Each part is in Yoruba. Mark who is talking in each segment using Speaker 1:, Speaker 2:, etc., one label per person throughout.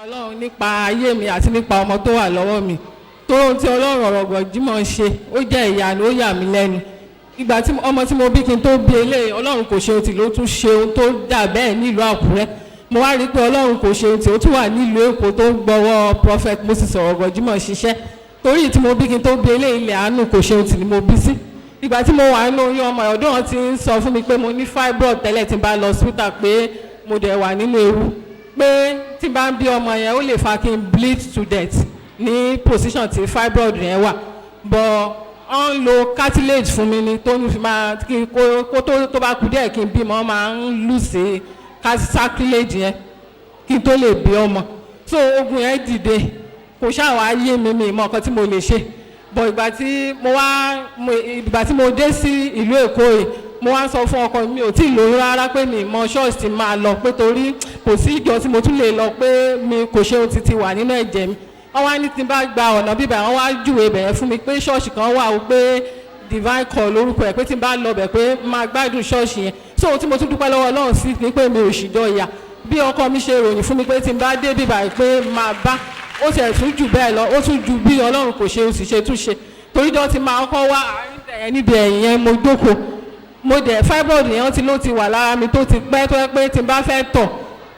Speaker 1: Ọlọ́run nípa ayé mi àti nípa ọmọ tó wà lọ́wọ́ mi tó ohun tí Ọlọ́run ọ̀rọ̀gbọ̀ jímọ̀ ṣe ó jẹ́ ìyanu ó yà mí lẹ́nu. Ìgbà tí ọmọ tí mo bí kí n tó bí eléyìí Ọlọ́run kò ṣe ohun tí ló tún ṣe ohun tó dà bẹ́ẹ̀ nílùú Àkúrẹ́. Mo wá rí i pé Ọlọ́run kò ṣe ohun tí ó tún wà nílùú Èkó tó ń gbọ́wọ́ Prophet Moses ọ̀rọ̀gbọ̀ jímọ̀ ṣiṣẹ́. Torí tí mo bí kí n tó bí eléyìí ilẹ̀ àánú kò ṣe ohun tí mo bí sí. Ìgbà tí mo wà nínú oyún ọmọ ọ̀dọ́ wọn ti ń sọ fún mi pé mo ní fibroid tẹ́lẹ̀ tí n bá lọ hospital pé mo dẹ̀ wà nínú ewu pé tí n bá ń bí ọmọ yẹn ó lè fa kí n bleed to death ní position tí fibroid yẹn wà but wọ́n ń lo cartilage fún mi ni tó ń fi máa kí kó tó bá kú díẹ̀ kí n bímọ máa ń lùsè cartilage yẹn kí n tó lè bí ọmọ so ogun yẹn dìde kò ṣáà wá yé mi mọ nǹkan tí mo lè ṣe but ìgbà tí mo dé sí ìlú Èkó yìí mo wá sọ fún ọkọ mi ò tí ì lóyún rárá pé mi mọ ṣọ́ọ̀ṣì tí máa lọ pé torí kò sí ìjọ tí mo tún lè lọ pé mi kò ṣe ohun títí wà nínú ẹ̀jẹ̀ mi wọ́n wá ní tí n bá gba ọ̀nà bíbẹ̀ wọ́n wá júwe bẹ̀rẹ̀ fún mi pé ṣọ́ọ̀ṣì kan wà ó pé divine call lórúkọ ẹ̀ pé tí n bá lọ bẹ̀ pé máa gbádùn ṣọ́ọ̀ṣì yẹn so ohun tí mo tún dúpẹ́ lọ́wọ́ Ọlọ́run sí ni pé mi ò ṣìjọ ìyà bí ọkọ mi ṣe ròyìn fún mi pé tí n bá dé bíbà pé máa bá ó sì tún jù bẹ́ẹ̀ lọ ó tún ju bí Ọlọ́run kò ṣe ó sì ṣe tún ṣe torí jọ ti máa kọ́ wá àárín tẹ̀yẹ níbi ẹ̀yìn yẹn mo jókòó mo dẹ̀ fibroid yẹn tí ló ti wà lára mi tó ti pẹ́ tó yẹ pé tí n bá fẹ́ tọ̀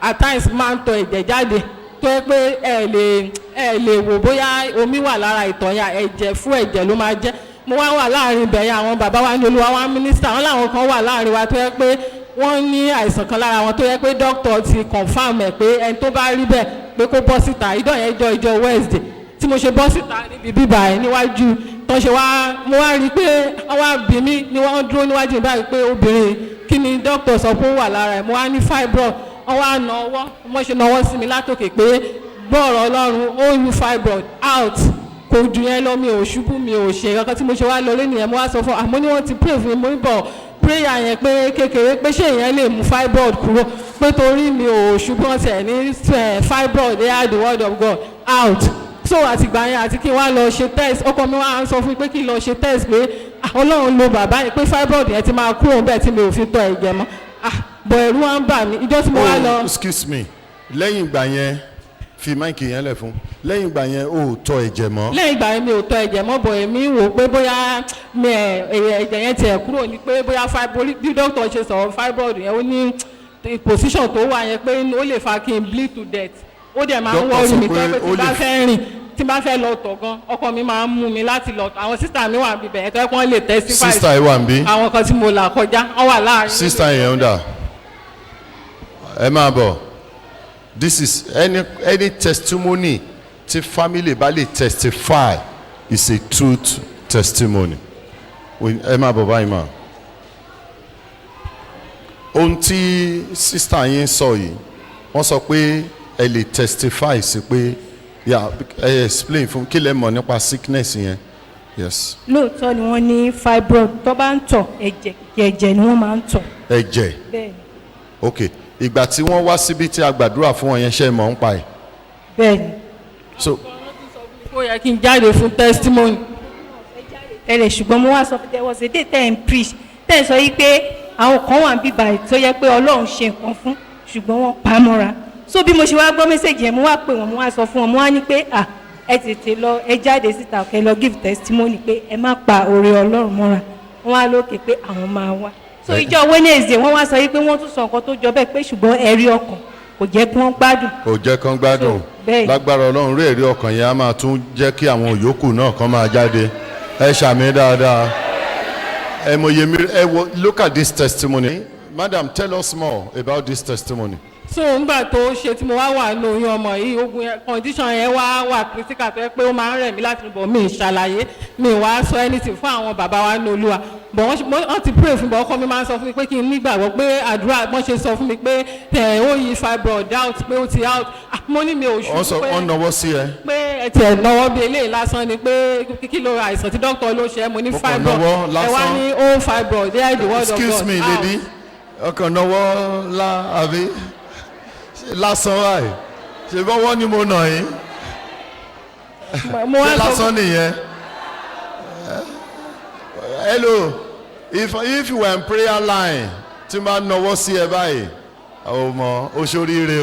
Speaker 1: at times máa ń tọ̀ ẹ̀jẹ̀ jáde tó yẹ pé ẹ lè wò bóyá omi wà lára ìtọ̀ yẹn ẹ̀jẹ̀ fún ẹ̀jẹ̀ ló máa jẹ́ mo wá wà láàrin ibẹ̀ yẹn àwọn bàbá wa ní Olúwa wa mínísítà wọn làwọn kan wà láàrin wa tó yẹ pé wọ́n ní àìsàn kan lára wọn tó yẹ pé dókítà ti confam ẹ̀ pé ẹni tó bá rí bẹ́ẹ̀ pé kó bọ́ síta ìdọ̀ yẹn ìjọ Wednesday tí mo ṣe bọ́ síta níbi bíbà ẹ̀ níwájú tó ṣe wá mo wá rí i pé wọ́n wá bí mi ni wọ́n dúró níwájú mi báyìí pé obìnrin kí ni dókítà sọ pé ó wà lára ẹ̀ mo wá ní fibroid wọ́n wá na ọwọ́ mo ṣe nawọ́ sí mi látòkè pé gbọ́ọ̀rọ̀ Ọlọ́run ó lu fibroid out kò ju yẹn lọ mi ò ṣubú mi ò ṣe kankan tí mo ṣe wá lọ lẹ́nu yẹn mo wá sọ fún àmọ́ ní wọ́n ti pray fún mi mo ń bọ̀ prayer yẹn pé kékeré pé ṣé èèyàn lè mú fibroid kúrò pé torí mi ò ṣubú ọ̀sẹ̀ ní fibroid they are the word of God out so àtìgbà yẹn àti kí n wá lọ ṣe test ọkọ mi wá ń sọ fún mi pé kí n lọ ṣe test pé Ọlọ́run lo bàbá yẹn pé fibroid yẹn ti máa kúrò bẹ́ẹ̀ tí mi ò fi tọ̀ ẹ̀jẹ̀ mọ́ bọ̀ ẹ̀rù wá ń bà mí ìjọ tí mo wá lọ.
Speaker 2: excuse me lẹ́yìn ìgbà yẹn fi máìkì yẹn lẹ̀ fún lẹ́yìn ìgbà yẹn ò tọ̀ ẹ̀jẹ̀ mọ́.
Speaker 1: lẹ́yìn ìgbà yẹn mi ò tọ̀ ẹ̀jẹ̀ mọ́ bọ̀ èmi wò pé bóyá ẹ̀jẹ̀ yẹn tiẹ̀ kúrò ní pé bóyá bí dókítà ṣe sọ̀rọ̀ fibroid yẹn ó ní position tó wà yẹn pé ó lè fa kí n bleed to death ó dẹ̀ máa ń wọ́ọ̀rì mi pé tí bá fẹ́ rìn tí bá fẹ́ lọ tọ̀ gan ọkọ mi máa ń mú mi láti lọ àwọn sísá mi wà níbẹ̀ ẹ̀ tó yẹ kí wọ́n lè testify.
Speaker 2: sísá ẹ wà níbí.
Speaker 1: àwọn kan tí mo là kọjá wọ́n wà láàrin.
Speaker 2: sísá yẹn ń dà ẹ máa bọ̀ this is any testimony tí family bá lè testify is a truth testimony ẹ máa bọ̀ báyìí mà ohun tí sísá yẹn sọ yìí wọ́n sọ pé ẹ lè testify sí pé explain fún kí lẹ mọ̀ nípa sickness yẹn. Yes.
Speaker 3: lóòótọ́ ni wọ́n ní fibroid tó bá ń tọ̀ ẹ̀jẹ̀ ni wọ́n máa ń tọ̀.
Speaker 2: ẹ̀jẹ̀.
Speaker 3: bẹ́ẹ̀ni.
Speaker 2: ok ìgbà tí wọ́n wá síbi tí a gbàdúrà fún wọn yẹn ṣe mọ̀ ń pa ẹ̀.
Speaker 3: bẹ́ẹ̀ni.
Speaker 2: so.
Speaker 1: ó yẹ kí n jáde fún testimony.
Speaker 3: tẹ́lẹ̀ ṣùgbọ́n mo wá sọ fún there was a day ten preach ten sọ yìí pé àwọn kan wà bíbá tó yẹ pé Ọlọ́run ṣe nǹkan fún ṣùgbọ́n wọ́n pa á mọ́ra so bí mo ṣe wá gbọ́ mẹ́sẹ̀gì yẹn mo wá pè wọ́n mo wá sọ fún wọn mo wá ní pé ẹ tètè lọ ẹ jáde síta kẹ́ lọ give testimony pé ẹ má pa oore Ọlọ́run mọ́ra wọ́n wá lókè pé àwọn máa wá so ìjọ Wednesday wọ́n wá sọ yìí pé wọ́n tún sọ nǹkan tó jọ bẹ́ẹ̀ pé ṣùgbọ́n ẹ̀rí ọkàn kò jẹ́ kí wọ́n gbádùn.
Speaker 2: kò jẹ́ kí wọ́n gbádùn lágbára Ọlọ́run rí ẹ̀rí ọkàn yẹn á máa tún jẹ́ kí àwọn òyòkù náà kàn máa jáde ẹ ṣàmì dáadáa ẹ mọ̀ yẹmi ẹ wo look at this testimony madam tell us more about this testimony.
Speaker 1: so ńgbà tó ṣe tí mo wá wà ní oyún ọmọ yìí ogun condition yẹn wà critical tó yẹ pé ó máa ń rẹ̀ mí láti bọ̀ mí ṣàlàyé mi wá sọ anything fún àwọn bàbá wa ní Olúwa bọ̀ wọ́n ti pray fún mi ọkọ mi máa ń sọ fún mi pé kí n nígbàgbọ́ pé àdúrà wọ́n ṣe sọ fún mi pé ó yí fibroid out pé ó ti out mo ní mi ò ṣubú pé
Speaker 2: wọ́n nọwọ́ sí ẹ.
Speaker 1: pé ẹ tiẹ̀ nọwọ́ bí eléyìí lásán ni pé kí ló àìsàn tí dókítà ló ṣe mo ní fibroid ẹ wá ní ó fibroid they are the word of God.
Speaker 2: excuse me lady ọkàn nọwọ́ la àbí lásán báyìí ṣe bọ́ wọ́n ní mo nà yín ṣe lásán nìyẹn. hello if you were in prayer line tí máa nọwọ́ sí ẹ báyìí ọmọ oṣooríire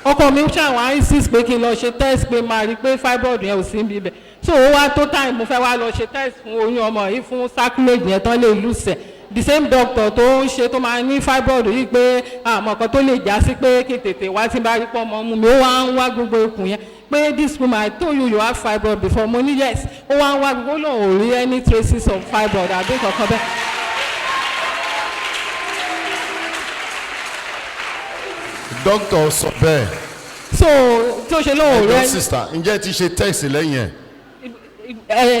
Speaker 2: o
Speaker 1: ọkọ mi ṣàwọn insist pé kí n lọ ṣe test pé máa rí i pé fibroid yẹn ò sí níbi ibẹ̀ so ó wá tó time mo fẹ́ wá lọ ṣe test fún oyún ọmọ yìí fún sacrilege yẹn tán lè lùsẹ̀ the same doctor tó ń ṣe tó máa ní fibroid yìí pé àmọ́ kan tó lè já sí pé kí tètè wá tí n bá rí pọ́ ọmọ mú mi ó wá ń wá gbogbo ikùn yẹn pé this woman I told you have fibroid before mo ní yes ó wá ń wá gbogbo lòun ò rí any traces of fibroid àbí kankan bẹ́ẹ̀.
Speaker 2: doctor sọ bẹ́ẹ̀.
Speaker 1: so tí ó ṣe lóun ò rí
Speaker 2: ẹjọ́ sista ǹjẹ́ ti ṣe test lẹ́yìn ẹ̀.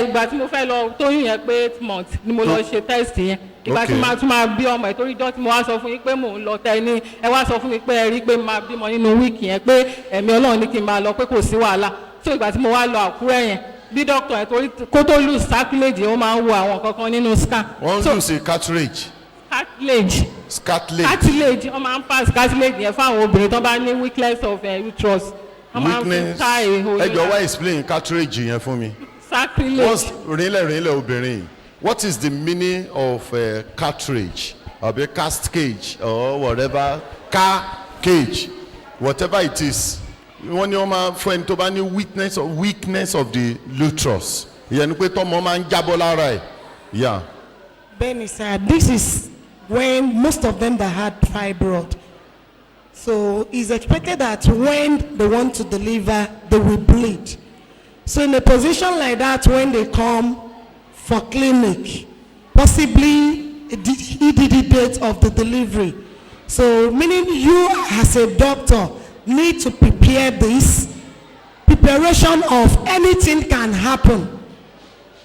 Speaker 1: ìgbà tí mo fẹ́ lọ tóyún yẹn pé 8 months ni mo lọ ṣe test yẹn ìgbà tí máa tún máa bí ọmọ ẹ̀ torí dọ́tí mo wá sọ fún yín pé mò ń lọ tẹ ní ẹ wá sọ fún mi pé ẹ rí pé máa bímọ nínú wíìkì yẹn pé ẹ̀mí ọlọ́run ní kí n máa lọ pé kò sí wàhálà so ìgbà tí mo wá lọ Àkúrẹ́ yẹn bí dókítà yẹn torí kó tó lose sacrilege ó máa ń wo àwọn kankan nínú scan.
Speaker 2: wọ́n lose cartilage.
Speaker 1: cartilage.
Speaker 2: cartilage.
Speaker 1: wọ́n máa ń pass cartilage yẹn fún àwọn obìnrin tó bá ní weakness of uterus.
Speaker 2: weakness ẹ jọ̀ọ́ wá explain cartilage yẹn fún mi.
Speaker 1: sacrilege.
Speaker 2: rinlẹ̀ obìnrin. What is the meaning of cartridge or cast cage or whatever car cage whatever it is wọ́n ní wọ́n máa fún ẹni tó bá ní weakness of the uterus ìyẹn ni pé tọ́mọ máa ń jábọ́ lára ẹ̀ yeah.
Speaker 4: Benny sir, this is when most of them that had fibroid, so it's expected that when they want to deliver they will bleed, so in a position like that when they come for clinic, possibly EDD date of the delivery. So meaning you as a doctor need to prepare this. Preparation of anything can happen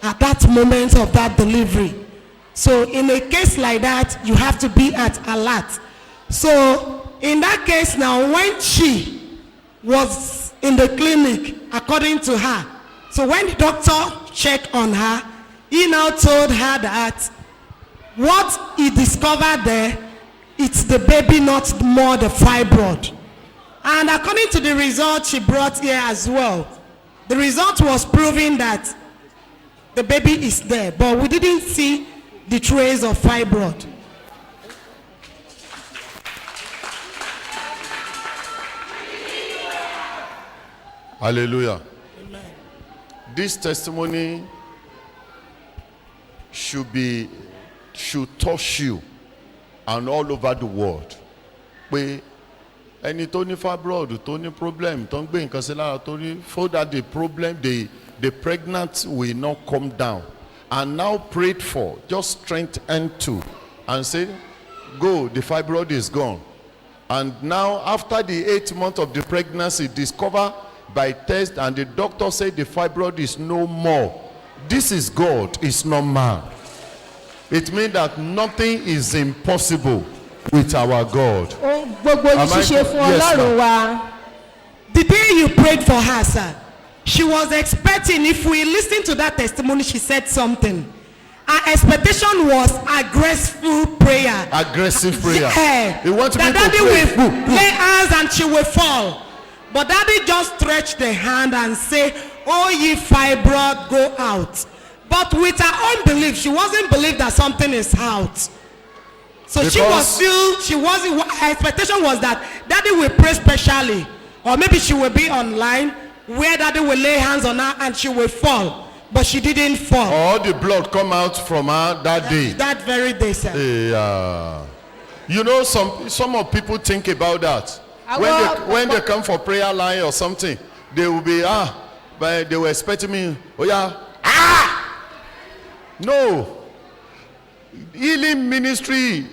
Speaker 4: at that moment of that delivery. So in a case like that, you have to be at alert. So in that case now, when she was in the clinic, according to her, so when the doctor checked on her, he now told her that what he discovered there, it's the baby, not more the fibroid. And according to the result she brought here as well, the result was proving that the baby is there, but we didn't see the trace of fibroid.
Speaker 2: Hallelujah. Amen. This testimony should touch you and all over the world. Pé ẹni tó ní fibroid tó ní problem tó ń gbé nǹkan sí lára tó ní for that the problem the pregnant will not come down and now prayed for just strength and two and say go, the fibroid is gone, and now after the 8th month of the pregnancy discovered by test and the doctor said the fibroid is no more. This is God, it's not man. It means that nothing is impossible with our God.
Speaker 4: The day you prayed for her, sir, she was expecting, if we listen to that testimony, she said something. Her expectation was aggressive prayer.
Speaker 2: Aggressive prayer.
Speaker 4: Yeah.
Speaker 2: You want to
Speaker 4: that
Speaker 2: be
Speaker 4: daddy
Speaker 2: will
Speaker 4: lay hands and she will fall. But daddy just stretched the hand and say, "Oh, ye fibroid, go out." But with her own belief, she wasn't believe that something is out. So because she wasn't, her expectation was that daddy will pray specially. Or maybe she will be online where daddy will lay hands on her and she will fall. But she didn't fall.
Speaker 2: All the blood come out from her that day.
Speaker 4: That very day, sir.
Speaker 2: Yeah. You know, some of people think about that. When they come for prayer line or something, they will be, but they were expecting me, oh yeah, No. Healing ministry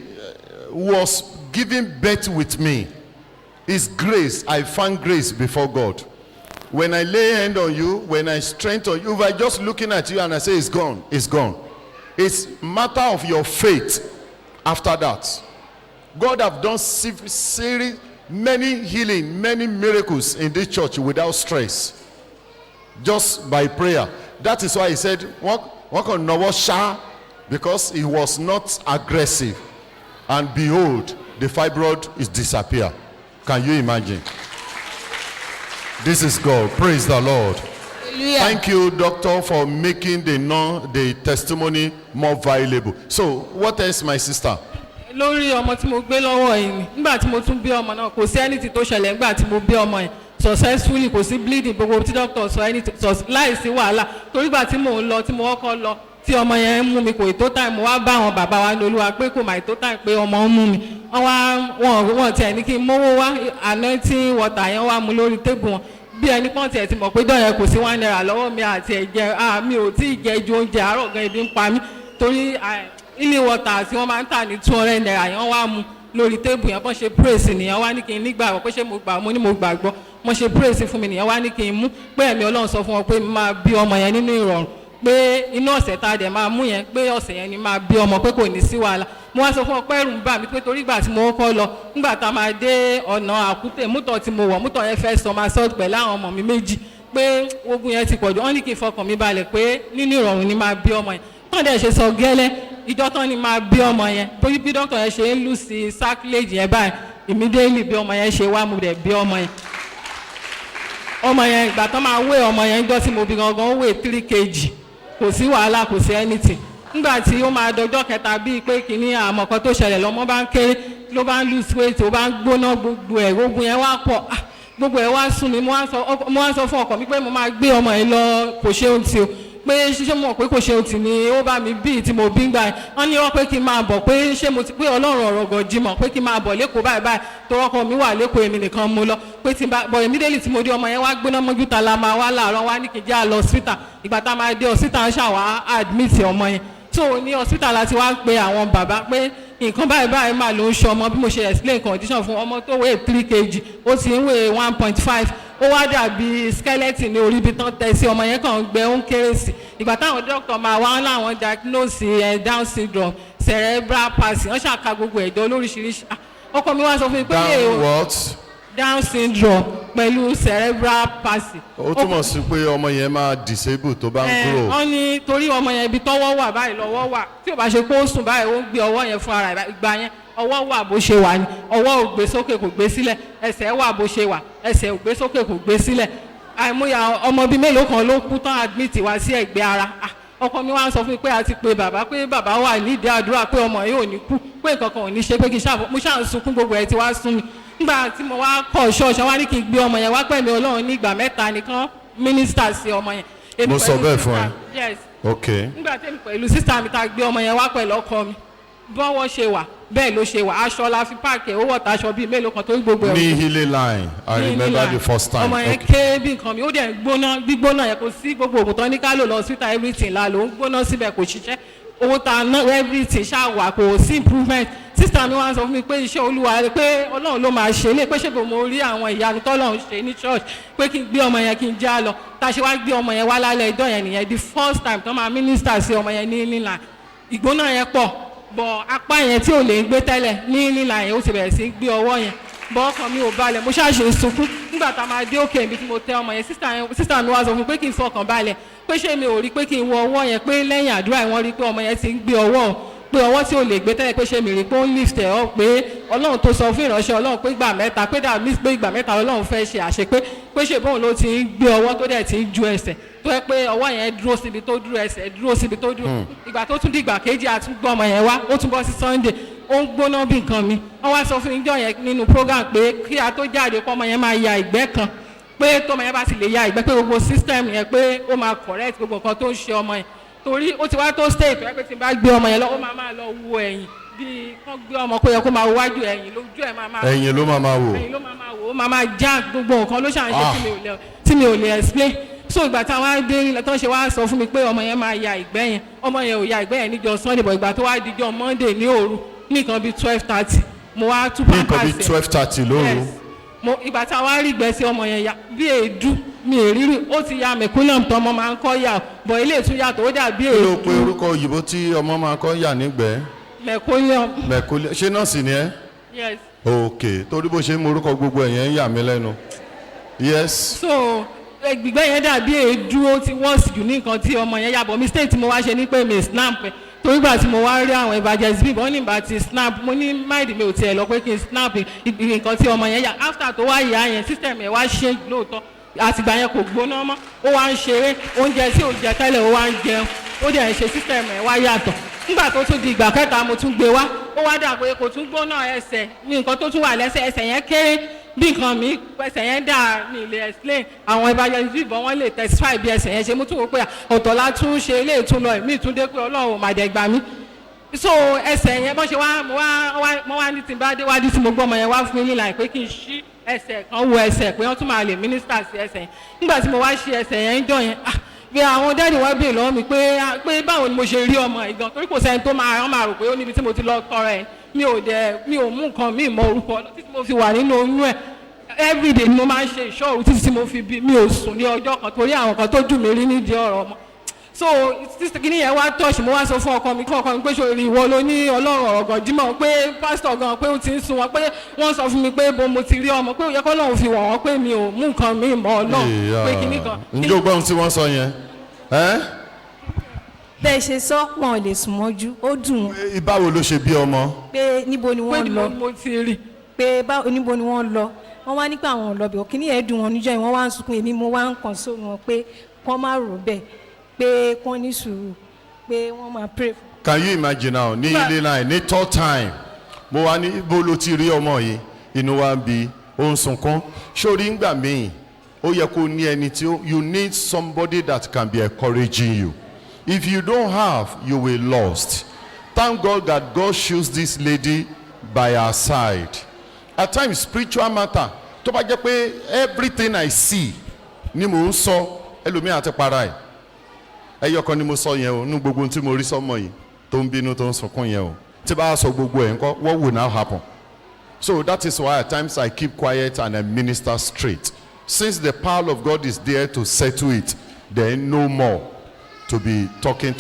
Speaker 2: was giving birth with me. It's grace. I found grace before God. When I lay hand on you, when I strengthen you, if I just looking at you and I say it's gone, it's gone. It's matter of your faith after that. God have done series, many healing, many miracles in this church without stress. Just by prayer. That is why he said, walk on Nawasha, because he was not aggressive. And behold, the fibroid is disappear. Can you imagine? This is God. Praise the Lord. Hallelujah. Thank you, doctor, for making the testimony more valuable. So, what else, my sister?
Speaker 1: lórí ọmọ tí mo gbé lọ́wọ́ yìí ni nígbà tí mo tún bí ọmọ náà kò sí anything tó ṣẹlẹ̀ nígbà tí mo bí ọmọ yẹn successfully kò sí bleeding gbogbo tí doctor sọ anything láìsí wàhálà torí gbà tí mò ń lọ tí mo kọ́kọ́ lọ tí ọmọ yẹn ń mú mi kò tó time mo wá bá àwọn bàbá wa ní Olúwa pé kò mà tó time pé ọmọ ń mú mi wọ́n tiẹ̀ ní kí n mówó wá anointing water yẹn wá mu lórí tébù wọn bí ẹni pọ́n tiẹ̀ ti mọ̀ pé dọ́yẹn kò sí 1 naira lọ́wọ́ mi àti ẹ̀jẹ̀ mi ò tí ì jẹ ju oúnjẹ àárọ̀ gan ebi ń pa mí torí ilé water tí wọ́n máa ń tà ní 200 naira yẹn wá mu lórí tébù yẹn bọ́n ṣe praise nìyẹn wá ní kí n nígbàgbọ́ pé ṣé mo gbà mo ní mo gbàgbọ́ wọ́n ṣe praise fún mi nìyẹn wá ní kí n mú pé ẹ̀mí Ọlọ́run sọ fún wọn pé máa bí ọmọ yẹn nínú ìrọ̀rùn pé inú ọ̀sẹ̀ tá a dẹ̀ máa mú yẹn pé ọ̀sẹ̀ yẹn ni máa bí ọmọ pé kò ní sí wàhálà mo wá sọ fún ọ pé ẹ̀rù ń bà mí pé torí ìgbà tí mo kọ́ lọ nígbà tá a máa dé ọ̀nà àkútè mútọ̀ tí mo wọ̀ mútọ̀ yẹn fẹ́ sọ máa sọ pẹ̀lú àwọn ọmọ mi méjì pé ogun yẹn ti pọ̀jù wọ́n ní kí n fọkàn mi balẹ̀ pé nínú ìrọ̀rùn ni máa bí ọmọ yẹn tán dẹ̀ ṣe sọ gẹ́lẹ́ ìjọ tán ni máa bí ọmọ yẹn torí bí dókítà yẹn ṣe ń lù sí sacrilege yẹn báyìí immediately bí ọmọ yẹn ṣe wá mo dẹ̀ bí ọmọ yẹn ìgbà tán máa wé ọmọ yẹn jọ́ tí mo bí gangan ó wé 3 kg kò sí wàhálà kò sí anything nígbà tí ó máa dọjọ́ kẹta bíi pé kìíní àmọ̀kan tó ṣẹlẹ̀ lọ́mọ bá ń kéré ló bá ń lose weight ó bá ń gbóná gbogbo ẹ̀ ogun yẹn wá pọ̀ gbogbo ẹ̀ wá sún mi mo wá sọ fún ọkọ mi pé mo máa gbé ọmọ yẹn lọ kò ṣe ohun tí o pé ṣíṣe mọ̀ pé kò ṣe ohun tí ni ó bá mi bí tí mo bí gbà yẹn wọ́n ní wọ́n pé kí n máa bọ̀ pé ṣé mo ti pé Ọlọ́run ọ̀rọ̀ gọ̀jì mọ̀ pé kí n máa bọ̀ lẹ́kọ̀ọ́ báyìí tó ọkọ mi wà lẹ́kọ̀ọ́ èmi nìkan mo lọ pé tí n bá bọ̀ immediately tí mo dé ọmọ yẹn wá gbóná mọ́jú ta la máa wá láàárọ̀ wá ní kí n já lọ hospital ìgbà tá a máa dé hospital ń ṣàwá admit ọmọ yẹn so ní hospital láti wá pe àwọn bàbá pé nǹkan báyìí máa ló ń ṣe ọmọ bí mo ṣe explain condition fún ọmọ tó weigh 3 kg ó ti ń weigh 1.5 ó wá dàbí skeleton ní orí ibi tán tẹ sí ọmọ yẹn kàn gbẹ ó ń kéré sí ìgbà táwọn doctor máa wá láwọn diagnose Down syndrome cerebral palsy wọ́n ṣàka gbogbo ẹ̀jọ́ lóríṣiríṣi ọkọ mi wá sọ fún mi pé Down syndrome pẹ̀lú cerebral palsy.
Speaker 2: ó túmọ̀ sí pé ọmọ yẹn máa disable tó bá ń kúrò.
Speaker 1: wọ́n ní torí ọmọ yẹn ibi tọ́wọ́ wà báyìí lọ́wọ́ wà tí ò bá ṣe kó sùn báyìí ó ń gbé ọwọ́ yẹn fún ara ìgbà yẹn ọwọ́ wà bó ṣe wà ní ọwọ́ ò gbé sókè kò gbé sílẹ̀ ẹsẹ̀ wà bó ṣe wà ẹsẹ̀ ò gbé sókè kò gbé sílẹ̀ àìmọye ọmọ bíi mélòó kan ló kú tán admit wá sí ẹ̀gbẹ́ ara ọkọ mi wá ń sọ fún mi pé a ti pe bàbá wà nídìí àdúrà pé ọmọ yìí ò ní kú pé nǹkan kan ò ní ṣe pé kí mo ṣáà ń sunkún gbogbo ẹ̀ tí wá sún mi nígbà tí mo wá kọ́ ṣọ́ọ̀ṣì wá ní kí n gbé ọmọ yẹn wá pẹ̀lú Ọlọ́run ní ìgbà mẹ́ta nìkan mínísítà sí ọmọ yẹn.
Speaker 2: mo sọ bẹ́ẹ̀ fún ẹ.
Speaker 1: yes.
Speaker 2: ok.
Speaker 1: nígbà tí èmi pẹ̀lú sísá mi ta gbé ọmọ yẹn wá pẹ̀lú ọkọ mi bọ́wọ́ ṣe wà bẹ́ẹ̀ ló ṣe wà aṣọ la fi páàkì ẹ̀ ó wọ̀ taṣọ bíi mélòó kan tó gbogbo ẹ̀.
Speaker 2: ní Healing Line I remember the first time.
Speaker 1: ọmọ yẹn ké bí nǹkan mi ó dẹ̀ gbígbóná yẹn kò sí gbogbo òògùn tán ní ká lò lọ hospital everything la ló ń gbóná síbẹ̀ kò ṣiṣẹ́ owó ta ná everything ṣáà wà kò sí improvement sísá mi wá sọ fún mi pé iṣẹ́ Olúwa rẹ pé Ọlọ́run ló máa ṣe é pé ṣé mo rí àwọn ìyanu tọ́lọ́run ṣe ní church pé kí n gbé ọmọ yẹn kí n já lọ tá a ṣe wá gbé ọmọ yẹn wá lálẹ́ ìjọ yẹn nìyẹn the first time tó máa minister sí ọmọ yẹn ní nílà ìgbóná yẹn pọ̀ bọ̀ apá yẹn tí ò lè gbé tẹ́lẹ̀ ní nílà yẹn ó ti bẹ̀rẹ̀ sí gbé ọwọ́ yẹn bọ́ ọkàn mi ò balẹ̀ mo ṣáàṣe sunkún nígbà tá a máa dé òkè ibi tí mo tẹ ọmọ yẹn sísá mi wá sọ fún mi pé kí n fọkàn balẹ̀ pé ṣé mi ò rí pé kí n wọ ọwọ́ yẹn pé lẹ́yìn àdúrà wọ́n rí pé ọmọ yẹn ti ń gbé ọwọ́ pé ọwọ́ tí ò lè gbé tẹ́lẹ̀ pé ṣé mi rí pé ó ń lift ẹ̀ ọ́ pé Ọlọ́run tó sọ fún ìránṣẹ́ Ọlọ́run pé ìgbà mẹ́ta pé dà mí pé ìgbà mẹ́ta Ọlọ́run fẹ́ ṣe àṣepé pé ṣe bóun ló ti ń gbé ọwọ́ tó dẹ̀ ti ń ju ẹsẹ̀ tó yẹ pé ọwọ́ yẹn dúró síbi tó dúró ẹsẹ̀ dúró síbi tó dúró ìgbà tó tún dìgbà kejì àtúgbọ́ ọmọ yẹn wá ó tún bọ́ sí Sunday ó ń gbóná bí nǹkan mi wọ́n wá sọ fún mi jọ yẹn nínú program pé kí a tó jáde kọ́ ọmọ yẹn máa ya ìgbẹ́ kan pé tọ́mọ yẹn bá ti lè ya ìgbẹ́ pé gbogbo system yẹn pé ó máa correct gbogbo nǹkan tó ń ṣe ọmọ yẹn torí ó ti wá tó state tó yẹ pé tí n bá gbé ọmọ yẹn lọ ó máa lọ wo ẹ̀yìn bíi kán gbé ọmọ kó yẹ kó máa wájú ẹ̀yìn lójú ẹ̀ máa
Speaker 2: ẹ̀yìn ló máa wò
Speaker 1: ẹ̀yìn ló máa wò ó máa já gbogbo nǹkan ló ṣàn ṣe tí mi ò lè explain so ìgbà táwọn adé tó ń ṣe wá sọ fún mi pé ọmọ yẹn máa ya ìgbẹ́ yẹn ọmọ yẹn ò ya ìgbẹ́ yẹn níjọ́ Sunday bọ̀ ìgbà tó wá dijọ́ Monday ní òru ní nǹkan bíi 12:30 mo wá tú pampers
Speaker 2: ní nǹkan bíi 12:30 lóru
Speaker 1: ìgbà táwọn á rí ìgbẹ́ sí ọmọ yẹn ya bí èédú mi èrírí ó ti ya mẹ̀kúnlẹ̀m tó ọmọ máa ń kọ́ yà bọ̀ ilé ìtúyàtọ̀ ó dàbí èédú.
Speaker 2: kí ló pe orúkọ òyìnbó tí ọmọ máa kọ́ yà nígbẹ́. mẹ̀kúnlẹ̀m ṣé nọ́ọ̀sì ni ẹ́.
Speaker 1: yes.
Speaker 2: ok torí bó ṣe ń morúkọ gbogbo ẹ̀yẹn ń yà mí lẹ́nu. yes.
Speaker 1: so gbígbẹ́ yẹn dàbí èédú ó ti wọ́ọ̀sì jù ní nǹkan tí ọmọ yẹn yàbọ̀ mistake tí mo wá ṣe ní pé mi snap torí gbà tí mo wá rí àwọn evangelist bíi wọ́n ní ìgbà tí snap mo ní mind mi ò tiẹ̀ lọ pé kí n snap nǹkan tí ọmọ yẹn yà after tó wá yà yẹn system yẹn wá ṣe lóòótọ́ àtìgbà yẹn kò gbóná mọ́ ó wá ń ṣeré oúnjẹ tí ò jẹ tẹ́lẹ̀ ó wá ń jẹun ó dẹ̀ ń ṣe system yẹn wá yàtọ̀ nígbà tó tún di ìgbà kẹta mo tún gbé wá ó wá dà pé kò tún gbóná ẹsẹ̀ ní nǹkan tó tún wà lẹ́sẹ̀ ẹsẹ̀ yẹn kéré bí nǹkan mi ẹsẹ̀ yẹn dà ní ilé explain àwọn evangelist ìbọn wọn lè testify bí ẹsẹ̀ yẹn ṣe mú tún wò pé ọ̀tọ̀ la tún ṣe ilé ìtúnlọ ẹ̀mí ìtúndé pé ọlọ́run màdẹ̀ gbà mí so ẹsẹ̀ yẹn bọ́n ṣe mo wá ní tí n bá déwájú tí mo gbọ́ ọmọ yẹn wá fún mi nílà pé kí n ṣí ẹsẹ̀ kan wo ẹsẹ̀ pé wọ́n tún máa lè minister sí ẹsẹ̀ yẹn nígbà tí mo wá ṣí ẹsẹ̀ yẹn ń jọ yẹn bí àwọn dáàdì wá bèèrè lọ́wọ́ mi pé báwo ni mo ṣe rí ọmọ ìgan torí kò sẹ́ni tó máa rò pé ó níbi tí mo ti lọ tọrọ ẹ̀ mi ò mú nǹkan mi mọ orúkọ títí mo fi wà nínú oyún ẹ̀ everyday ni mo máa ń ṣe ìṣọ́òru títí tí mo fi bí mi ò sùn ní ọjọ́ kan torí àwọn kan tó jù mí rí nídìí ọ̀rọ̀ ọmọ so kíní yẹn wá tọ́ọ̀ṣì mo wá sọ fún ọkọ mi pé ṣòrí ìwọ ló ní ọlọ́run ọ̀gàn jímọ̀ pé pásítọ̀ gan pé ó ti ń sun wọn pé wọ́n sọ fún mi pé bo mo ti rí ọmọ pé ó yẹ kọ́ lọ́run fi wọ̀n wọ́n pé mi ò mú nǹkan mi mọ́ ọlọ́run pé kíní kan.
Speaker 2: ǹjẹ́ o gbọ́ ohun tí wọ́n sọ yẹn?
Speaker 3: bẹ́ẹ̀ ṣe sọ wọn ò lè sùn mọ́jú ó dùn wọn.
Speaker 2: báwo ló ṣe bí ọmọ?
Speaker 3: pé níbo ni wọ́n lọ
Speaker 1: mo ti rí.
Speaker 3: pé níbo ni wọ́n lọ wọ́n wá nípa àwọn ọ̀lọ́bẹ̀ òkìní ẹ̀ dùn wọn níjọ́ yìí wọ́n wá ń sunkún èmi mo wá ń kàn sóhun wọn pé kọ́ má rò bẹ́ẹ̀ pé kọ́ ní sùúrù pé wọ́n máa pray fún.
Speaker 2: Can you imagine now ní ilé náà ní third time mo wá ní bó ló ti rí ọmọ yìí inú wa ń bi ó ń sunkún sórí ńgbà míì ó yẹ kó ní ẹni tí you need somebody that can be encouraging you. If you don't have, you will lost. Thank God that God chose this lady by our side. At times, spiritual matter, tó bá jẹ́ pé everything I see ni mò ń sọ, ẹlòmíràn àti para ẹ̀. Ẹyọ kan ni mo sọ yẹn o, nínú gbogbo tí mo rí sọ́mọ yìí, tó ń bínú tó ń sunkún yẹn o. Tí bá sọ gbogbo ẹ̀ ńkọ́, what will now happen? So that is why at times I keep quiet and I minister straight. Since the power of God is there to settle it, then no more to be talking.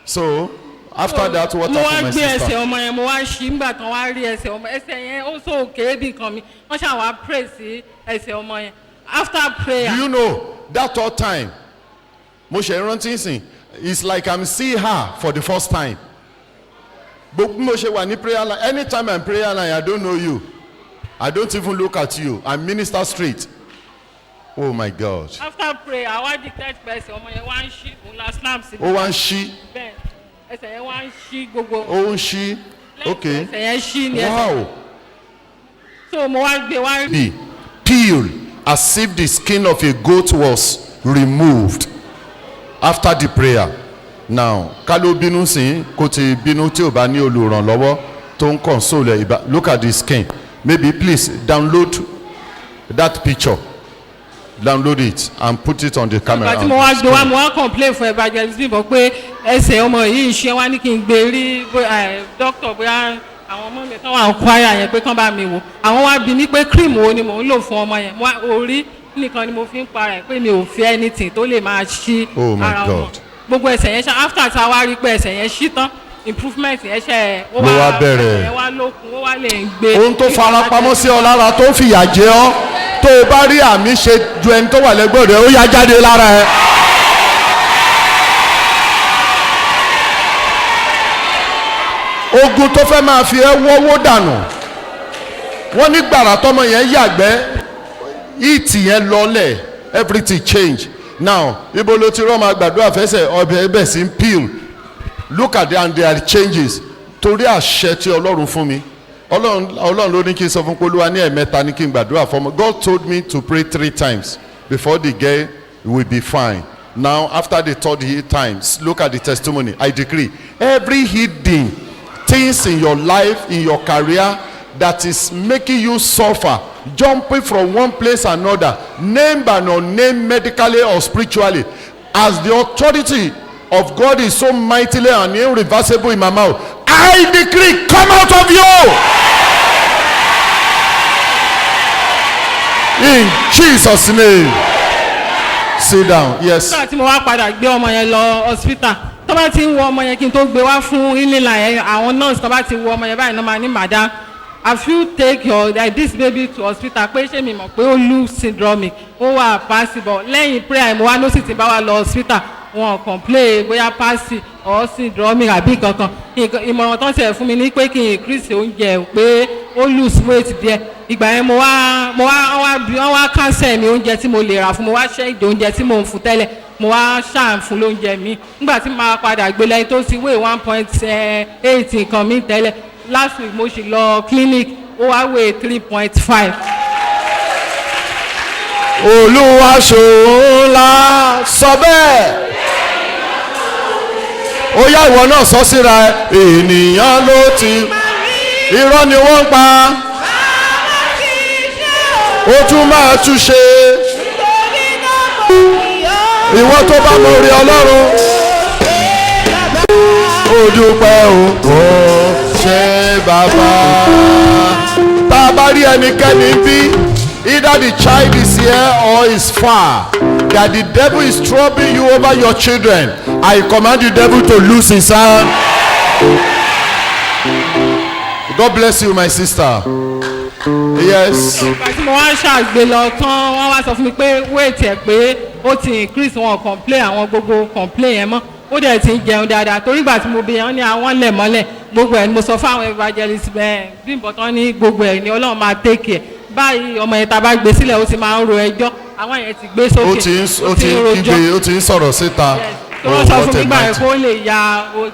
Speaker 2: So after that, what happened, my sister?
Speaker 1: mo wá gbé ẹsẹ̀ ọmọ yẹn mo wá ṣí nígbà tán wá rí ẹsẹ̀ ọmọ ẹsẹ̀ yẹn ó sọ òkè bí nǹkan mi wọ́n ṣàn wá pray sí ẹsẹ̀ ọmọ yẹn after prayer.
Speaker 2: Do you know that third time mo ṣe rántí sìn it's like I'm seeing her for the first time. Gbogbo mo ṣe wà ní prayer line anytime I'm prayer line I don't know you I don't even look at you I minister straight. Oh my God.
Speaker 1: After prayer àwa detect pé ẹsẹ̀ ọmọ yẹn wá ń ṣí òun la slam sí.
Speaker 2: Ó wá ń ṣí.
Speaker 1: bẹ́ẹ̀ ẹsẹ̀ yẹn wá ń ṣí gbogbo.
Speaker 2: Ó ń ṣí. Okay.
Speaker 1: ẹsẹ̀ yẹn ṣí ni ẹsẹ̀.
Speaker 2: Wow.
Speaker 1: So mo wá gbé wá.
Speaker 2: Be peeled as if the skin of a goat was removed after the prayer. Now ká ló bínú sí kó ti bínú tí ò bá ní olùrànlọ́wọ́ tó ń console ẹ̀ look at the skin maybe please download that picture. Download it and put it on the camera.
Speaker 1: Ìgbà tí mo wá gbé wá mo wá complain fún evangelist bíbọ̀ pé ẹsẹ̀ ọmọ yìí ṣe wá ní kí n gbé rí doctor bóyá àwọn ọmọ mi kan wà ń kwaya yẹn pé kán bá mi wò àwọn wá bi mí pé cream wo ni mò ń lò fún ọmọ yẹn orí nìkan ni mo fi ń para ẹ̀ pé mi ò fi anything tó lè máa ṣí ara ọmọ gbogbo ẹsẹ̀ yẹn ṣá after tá a wá rí pé ẹsẹ̀ yẹn ṣí tán improvement yẹn ṣe ó wá bẹ̀rẹ̀ ó wá lókun ó wá lè gbé.
Speaker 2: ohun tó fara pamọ́ sí ọ lára tó fìyà jẹ ọ́ tó o bá rí àmì ṣe ju ẹni tó wà lẹ́gbẹ̀ẹ́ rẹ̀ ó yá jáde lára ẹ. ogun tó fẹ́ máa fi ẹ́ wọ́wọ́ dànù wọ́n ní gbàrà tọmọ yẹn yàgbẹ́ ìtì yẹn lọlẹ̀ everything change now ibo ló ti rọ́ máa gbàdúrà fẹsẹ̀ ọbẹ̀ ẹbẹ̀ sí ń peel look at them and there are changes torí àṣẹ tí ọlọ́run fún mi ọlọ́run ló ní kí n sọ fún polúwa ní ẹ̀mẹ́ta ní kí n gbàdúrà fún ọmọ God told me to pray 3 times before the girl will be fine now after the third time look at the testimony I decree every hidden things in your life in your career that is making you suffer jumping from one place another named and unnamed medically or spiritually as the authority of God is so mightily and irreversible in my mouth I decree come out of you in Jesus name sit down yes.
Speaker 1: nígbà tí mo wá padà gbé ọmọ yẹn lọ hospital tó bá ti ń wo ọmọ yẹn kí n tó gbé wá fún ìlera yẹn àwọn nurse tó bá ti wo ọmọ yẹn báyìí náà máa ní madam have you take your this baby to hospital pé ṣé mi mọ̀ pé ó lose syndromic ó wà possible lẹ́yìn prayer mo wá ló sì ti bá wa lọ hospital wọn complain bóyá palsy or syndromic àbí kankan ìmọ̀ràn tó ń ṣe fún mi ní pé kí n increase oúnjẹ pé ó lose weight díẹ̀ ìgbà yẹn mo wá cancel mi oúnjẹ tí mo lè rà fún mo wá ṣe ìdè oúnjẹ tí mo ń fún tẹ́lẹ̀ mo wá ṣàn fún lóúnjẹ mi nígbà tí màá padà gbé lẹ́yìn tó ti weigh 1.8 nǹkan mi tẹ́lẹ̀ last week mo sì lọ clinic ó wá weigh 3.5.
Speaker 2: Olúwa ṣòun ńlá sọ bẹ́ẹ̀ ó yá ìwọ náà sọ síra ẹ ènìyàn ló ti irọ́ ni wọ́n ń pa ó tún máa túṣe ìwọ tó bá mọ orí Ọlọ́run ó dúpẹ́ ó ṣe bàbá tá a bá rí ẹnikẹ́ni bí either the child is here or is far that the devil is troubling you over your children I command the devil to loose his hand. God bless you my sister. Yes.
Speaker 1: ìgbà tí mo wá ṣàgbé lọ tán wọ́n wá sọ fún mi pé weight ẹ̀ pé ó ti increase wọn complain àwọn gbogbo complain yẹn mọ́ ó dẹ̀ ti ń jẹun dáadáa torí ìgbà tí mo bí yẹn ní àwọn lẹ̀ mọ́lẹ̀ gbogbo ẹ̀ ni mo sọ fún àwọn evangelist bẹ́ẹ̀ bí nǹkan tán ní gbogbo ẹ̀ ni Ọlọ́run máa take care báyìí ọmọ yẹn tá a bá gbé sílẹ̀ ó ti máa ń ro ẹjọ́ àwọn yẹn ti gbé sókè
Speaker 2: ó ti ń kígbe ó ti ń sọ̀rọ̀ síta
Speaker 1: tó wọ́n sọ fún mi gbà yẹn kó lè ya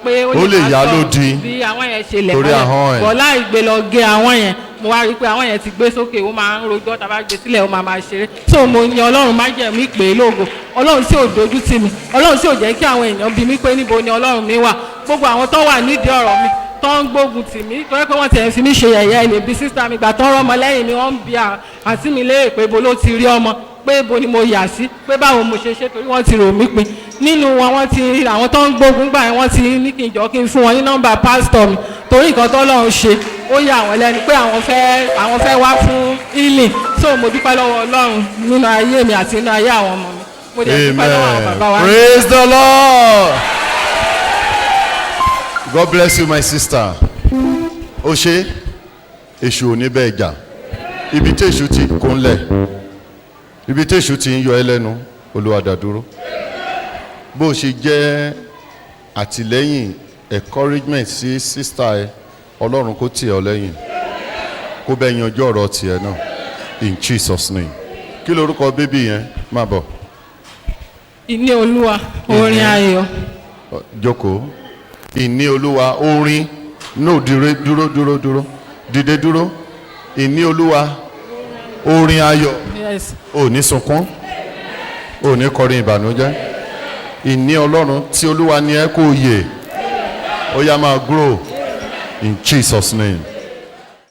Speaker 1: pé ó lè
Speaker 2: ya lódì
Speaker 1: bí àwọn yẹn ṣe lẹ̀ mọ́lẹ̀ bọ̀ láì gbé lọ gé àwọn yẹn mo wá rí i pé àwọn yẹn ti gbé sókè ó máa ń rojọ́ tá a bá gbé sílẹ̀ ó máa ṣeré so mo yan Ọlọ́run má jẹ́ mi pè é lógo Ọlọ́run sì ò dojú tì mí Ọlọ́run sì ò jẹ́ kí àwọn èèyàn bi mí pé níbo ni Ọlọ́run mi wà gbogbo àwọn tó wà nídìí ọ̀rọ̀ mi tó ń gbógun tì mí tó yẹ pé wọ́n ti ẹ̀ fi mí ṣe yẹ̀yẹ́ ilé bí sísá mi gbà tó ń rọ́mọ lẹ́yìn mi wọ́n ń bi àǹtí mi léèrè pé ibo ló ti rí ọmọ pé ibo ni mo yà sí pé báwo mo ṣe ṣe torí wọ́n ti rò mí pin nínú wọn wọ́n ti àwọn tó ń gbógun gbà yẹn wọ́n ti ní kí n jọ kí n fún wọn ní nọ́mbà pásítọ̀ mi torí nǹkan tó lọ́run ṣe ó yà wọ́n lẹ́nu pé àwọn fẹ́ wá fún healing so mo dúpẹ́ lọ́wọ́ Ọlọ́run nínú ayé mi àti nínú ayé àwọn ọmọ mi mo dẹ̀ dúpẹ́ lọ́wọ́ àwọn bàbá wa.
Speaker 2: Praise the Lord. God bless you my sister. Ó ṣe èṣù ò ní bẹ́ẹ̀ jà ibi tí èṣù ti kúnlẹ̀ ibi tí èṣù ti ń yọ ẹ́ lẹ́nu Olúwa dá dúró bó ṣe jẹ́ àtìlẹ́yìn encouragement sí sister ẹ Ọlọ́run kó tì ọ́ lẹ́yìn kó bẹ́ẹ̀ yanjú ọ̀rọ̀ tiẹ̀ náà in Jesus name. Kí lorúkọ bébí yẹn má bọ̀.
Speaker 1: Ìní Olúwa orin ayọ̀.
Speaker 2: Jókòó. Ìní Olúwa orin no dúró dìde dúró ìní Olúwa orin ayọ̀.
Speaker 1: Yes.
Speaker 2: Ò ní sunkún ò ní kọrin ìbànújẹ́ ìní Ọlọ́run tí Olúwa ní ẹ kó yè ó yá máa grow in Jesus name.